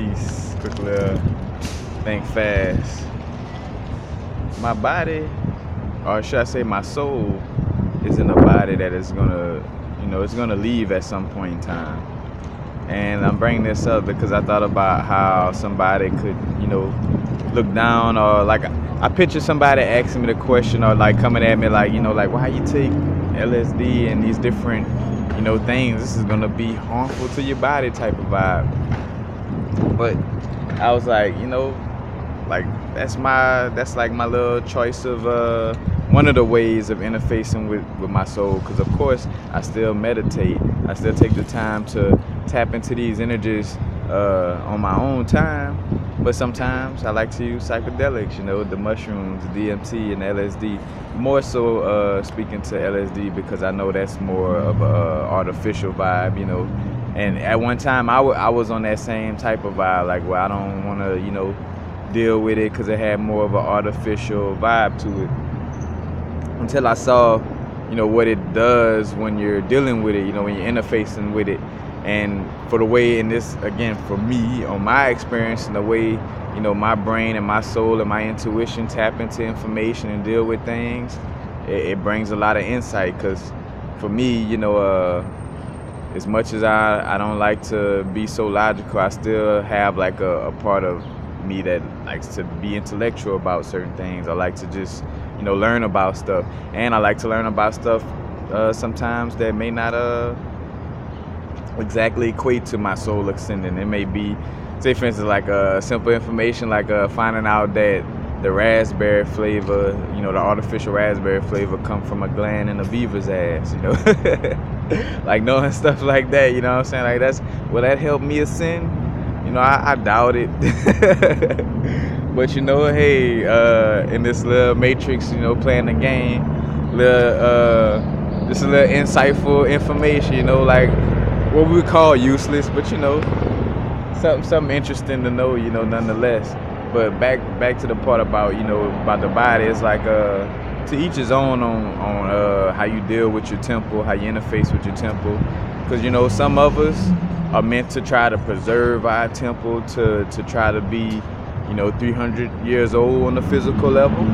Peace. Quick little think fast. My body, or should I say my soul, is in a body that is gonna, it's gonna leave at some point in time. And I'm bringing this up because I thought about how somebody could, look down, or like I picture somebody asking me the question, or like coming at me like, like, why you take LSD and these different, things. This is gonna be harmful to your body type of vibe. But I was like, like that's like my little choice of one of the ways of interfacing with my soul, because of course I still meditate. I still take the time to tap into these energies on my own time, but sometimes I like to use psychedelics, the mushrooms, the DMT and LSD. More so speaking to LSD because I know that's more of a artificial vibe, and at one time I was on that same type of vibe, like, well, I don't want to deal with it because it had more of an artificial vibe to it, until I saw what it does when you're dealing with it, when you're interfacing with it. And for the way, in this, again, for me, on my experience, and the way my brain and my soul and my intuition tap into information and deal with things, it brings a lot of insight. Because for me, as much as I don't like to be so logical, I still have like a part of me that likes to be intellectual about certain things. I like to just learn about stuff, and I like to learn about stuff sometimes that may not exactly equate to my soul ascending. It may be, say for instance, like simple information, like finding out that the raspberry flavor, the artificial raspberry flavor, come from a gland in a beaver's ass, like knowing stuff like that, what I'm saying? Like, will that help me ascend? I doubt it. But hey, in this little matrix, playing the game, just a little insightful information, like what we would call useless, but something interesting to know, nonetheless. But back to the part about about the body. It's like to each his own on how you deal with your temple, how you interface with your temple, because some of us are meant to try to preserve our temple, to try to be 300 years old on the physical level.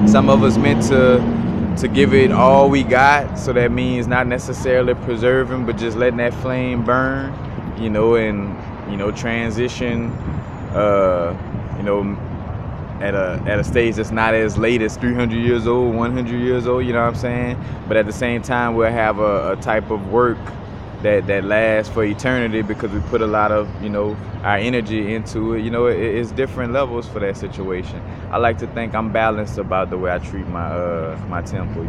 Some of us meant to give it all we got, so that means not necessarily preserving, but just letting that flame burn, and transition, at a stage that's not as late as 300 years old, 100 years old, what I'm saying? But at the same time, we'll have a type of work that lasts for eternity, because we put a lot of our energy into it. It's different levels for that situation. I like to think I'm balanced about the way I treat my temple.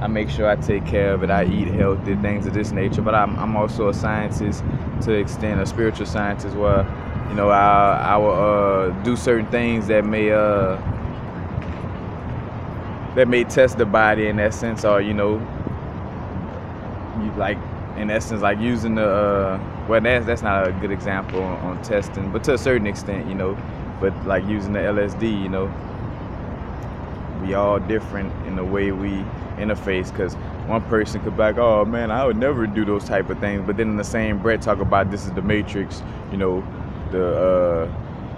I make sure I take care of it. I eat healthy, things of this nature. But I'm also a scientist to extend, a spiritual scientist, where I will do certain things that may test the body in that sense, or like, in essence, like using the well, that's not a good example on testing, but to a certain extent, but like using the LSD, we all different in the way we interface, because one person could be like, oh man, I would never do those type of things, but then in the same breath talk about this is the matrix,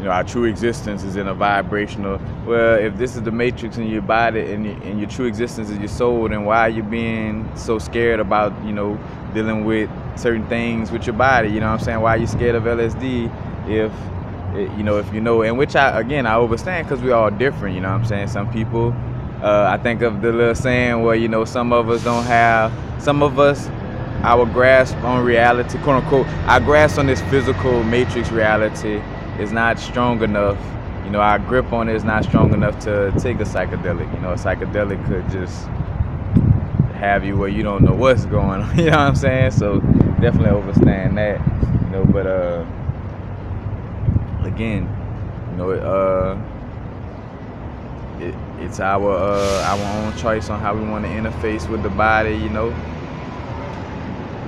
our true existence is in a vibrational. Well, if this is the matrix in your body, and your true existence is your soul, then why are you being so scared about dealing with certain things with your body? What I'm saying? Why are you scared of LSD if and which I understand, because we all different. What I'm saying? Some people, I think of the little saying where some of us, our grasp on reality, quote unquote, our grasp on this physical matrix reality is not strong enough. Our grip on it is not strong enough to take a psychedelic. A psychedelic could just have you where you don't know what's going on. What I'm saying? So definitely understand that. But again, it's our own choice on how we want to interface with the body.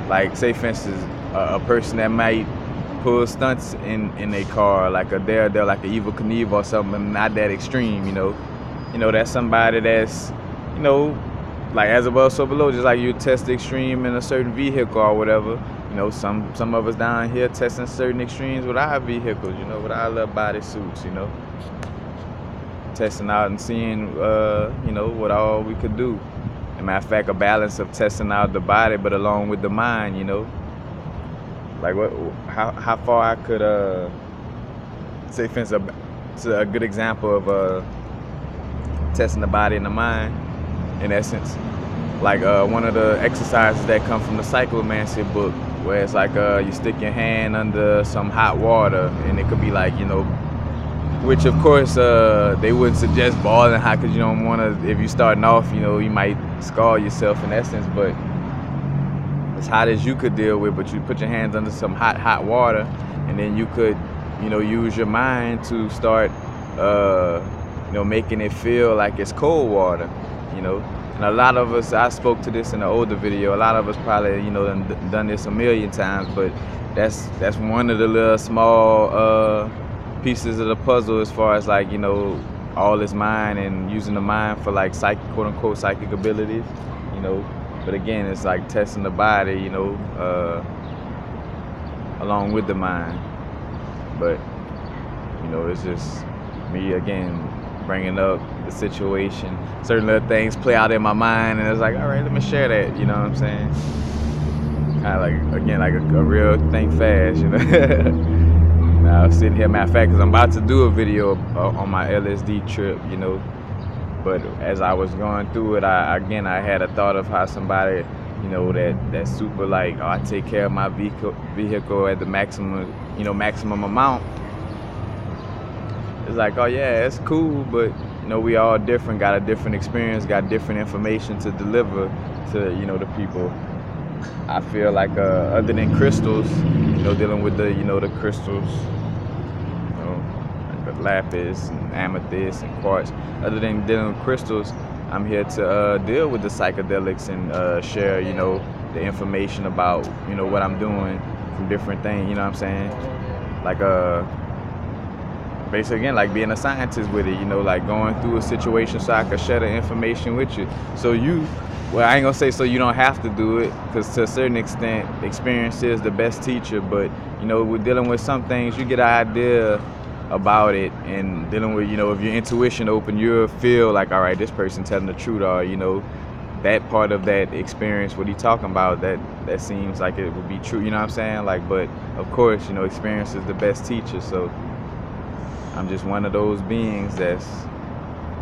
Like, say for instance, a person that might pull stunts in their car, like they're like an Evel Knievel or something, not that extreme, that's somebody that's, like as above so below, just like you test extreme in a certain vehicle or whatever. You know, some of us down here testing certain extremes with our vehicles, you know, with our little body suits, you know, testing out and seeing, you know, what all we could do. As a matter of fact, a balance of testing out the body, but along with the mind, you know, like how far I could, say, for instance, a good example of testing the body and the mind, in essence. Like one of the exercises that come from the Psychomancy book, where it's like you stick your hand under some hot water, and it could be like, you know, which of course they wouldn't suggest boiling hot, because you don't want to, if you're starting off, you know, you might scar yourself in essence, but as hot as you could deal with, but you put your hands under some hot water, and then you could, you know, use your mind to start, you know, making it feel like it's cold water, you know. And a lot of us, I spoke to this in an older video, a lot of us probably, you know, done this a million times, but that's one of the little small pieces of the puzzle, as far as, like, you know, all is mind and using the mind for, like, quote unquote psychic abilities, you know. But again, it's like testing the body, you know, along with the mind. But, you know, it's just me again bringing up the situation. Certain little things play out in my mind, and it's like, all right, let me share that, you know what I'm saying? Kind of like, again, like a real think fast, you know. Now, I'm sitting here, matter of fact, because I'm about to do a video on my LSD trip, you know. But as I was going through it, I had a thought of how somebody, you know, that super, like, oh, I take care of my vehicle at the maximum, you know, maximum amount. It's like, oh yeah, it's cool, but, you know, we all different, got a different experience, got different information to deliver to, you know, the people. I feel like other than crystals, you know, dealing with the, you know, the crystals, you know, like the lapis and amethyst and quartz. Other than dealing with crystals, I'm here to deal with the psychedelics and share, you know, the information about, you know, what I'm doing from different things. You know what I'm saying? Like basically, again, like being a scientist with it, you know, like going through a situation so I can share the information with you. So well, I ain't gonna say so you don't have to do it, because to a certain extent, experience is the best teacher. But, you know, we're dealing with some things, you get an idea about it, and dealing with, you know, if your intuition open, you'll feel like, all right, this person telling the truth, or, you know, that part of that experience, what he talking about, that seems like it would be true, you know what I'm saying? Like, but of course, you know, experience is the best teacher. So I'm just one of those beings that's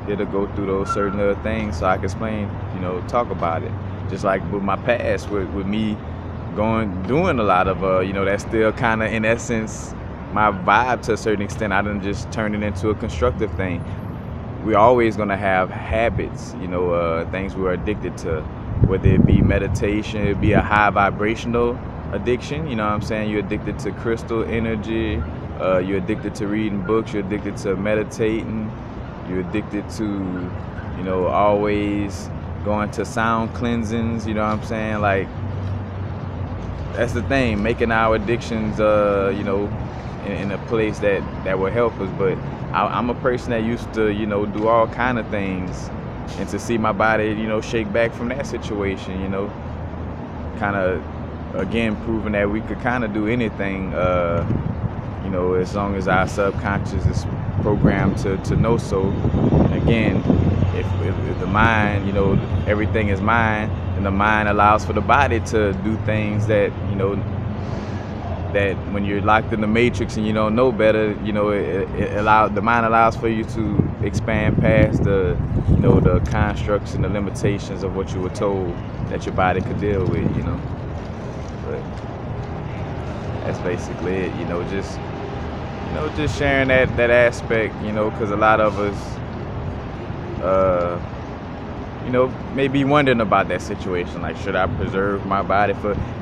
here to go through those certain other things so I can explain, you know, talk about it. Just like with my past, with me doing a lot of, you know, that's still kind of, in essence, my vibe to a certain extent. I didn't just turn it into a constructive thing. We're always going to have habits, you know, things we're addicted to, whether it be meditation, it be a high vibrational addiction, you know what I'm saying? You're addicted to crystal energy, you're addicted to reading books, you're addicted to meditating, you're addicted to, you know, always going to sound cleansings, you know what I'm saying? Like, that's the thing, making our addictions, you know, in a place that will help us. But I'm a person that used to, you know, do all kind of things, and to see my body, you know, shake back from that situation, you know, kind of, again, proving that we could kind of do anything, you know, as long as our subconscious is programmed to know so. And again, if the mind, you know, everything is mind, and the mind allows for the body to do things that, you know, that when you're locked in the matrix and you don't know better, you know, the mind allows for you to expand past the, you know, the constructs and the limitations of what you were told that your body could deal with, you know. But that's basically it, you know, just sharing that aspect, you know, because a lot of us, you know, may be wondering about that situation. Like, should I preserve my body?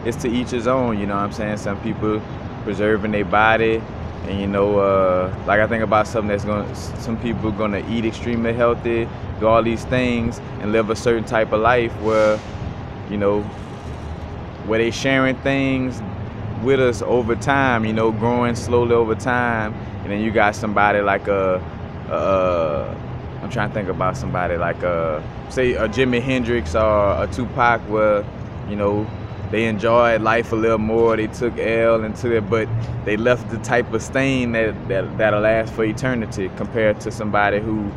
It's to each his own, you know what I'm saying? Some people preserving their body, and, you know, like, I think about something some people gonna eat extremely healthy, do all these things, and live a certain type of life where, you know, where they sharing things with us over time, you know, growing slowly over time. And then you got somebody like I'm trying to think about somebody like say a Jimi Hendrix or a Tupac, where, you know, they enjoyed life a little more. They took L into it, but they left the type of stain that'll last for eternity, compared to somebody who,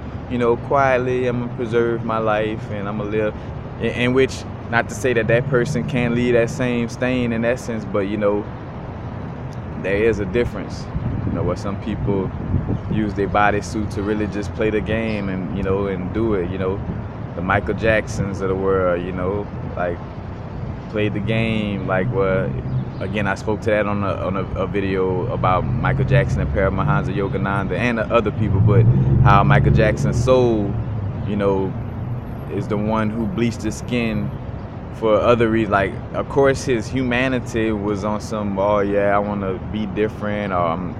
quietly, I'm gonna preserve my life and I'm gonna live. In which, not to say that that person can't leave that same stain in essence, but there is a difference. Where some people use their bodysuit to really just play the game and and do it. The Michael Jacksons of the world, like played the game. Like, again, I spoke to that on a video about Michael Jackson and Paramahansa Yogananda and the other people, but how Michael Jackson's soul, is the one who bleached his skin for other reasons. Like, of course, his humanity was on some, oh yeah, I want to be different, or I'm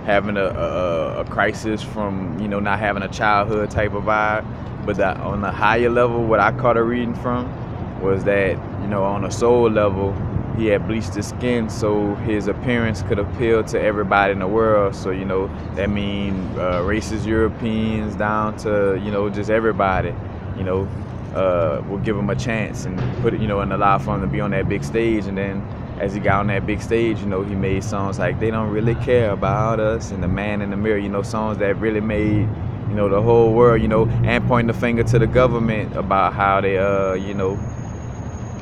having a crisis from not having a childhood type of vibe. But on the higher level, what I caught a reading from was that on a soul level, he had bleached his skin so his appearance could appeal to everybody in the world. So that means racist Europeans down to just everybody. Will give him a chance and put it, and allow for him to be on that big stage. And then as he got on that big stage, he made songs like They Don't Really Care About Us and The Man in the Mirror, songs that really made, the whole world, and pointing the finger to the government about how they,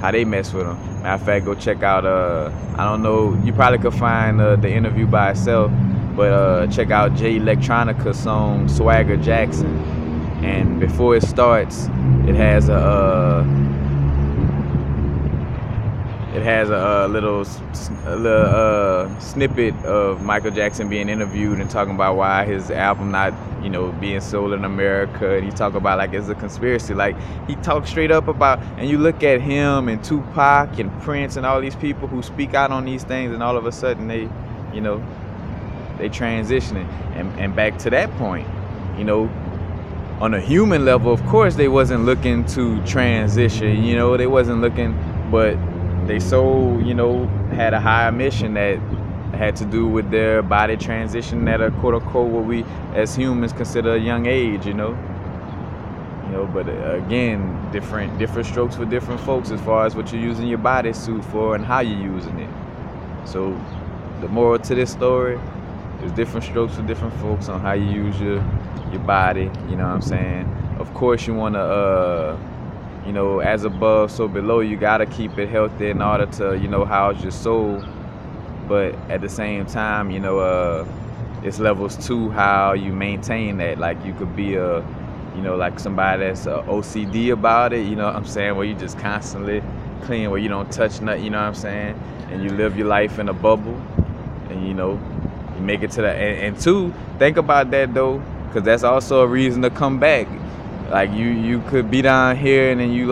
how they mess with him. Matter of fact, go check out, I don't know, you probably could find the interview by itself, but check out Jay Electronica's song Swagger Jackson. And before it starts, it has a little snippet of Michael Jackson being interviewed and talking about why his album not being sold in America. And he talk about like it's a conspiracy. Like, he talks straight up about, and you look at him and Tupac and Prince and all these people who speak out on these things, and all of a sudden they transitioning. And back to that point, on a human level, of course, they wasn't looking to transition. They wasn't looking, but they had a higher mission that had to do with their body transition at a quote unquote what we as humans consider a young age. But again, different strokes for different folks as far as what you're using your bodysuit for and how you're using it. So the moral to this story is different strokes for different folks on how you use your body. You know what I'm saying? Of course, you want to as above, so below. You gotta keep it healthy in order to house your soul. But at the same time, it's levels to how you maintain that. Like, you could be like somebody that's OCD about it. You know what I'm saying? Where you just constantly clean, where you don't touch nothing. You know what I'm saying? And you live your life in a bubble, and you make it to that. And two, think about that though, because that's also a reason to come back. Like, you could be down here and then you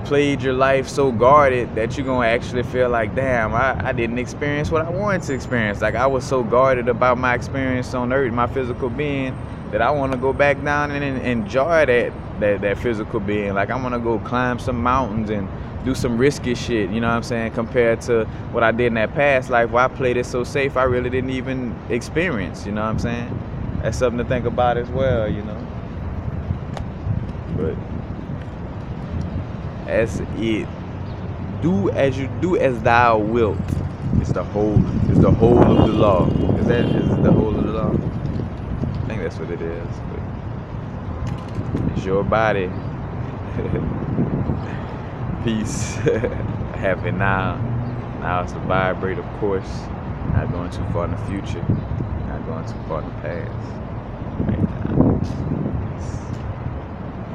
played your life so guarded that you're gonna actually feel like, damn, I didn't experience what I wanted to experience. Like, I was so guarded about my experience on earth, my physical being, that I want to go back down and enjoy that physical being. Like, I want to go climb some mountains and do some risky shit, you know what I'm saying, compared to what I did in that past life where I played it so safe I really didn't even experience, you know what I'm saying? That's something to think about as well, But as it, do as you do as thou wilt. It's the whole of the law. Is it the whole of the law? I think that's what it is. But it's your body. Peace. Have it now. Now it's to vibrate, of course. Not going too far in the future. Not going too far in the past.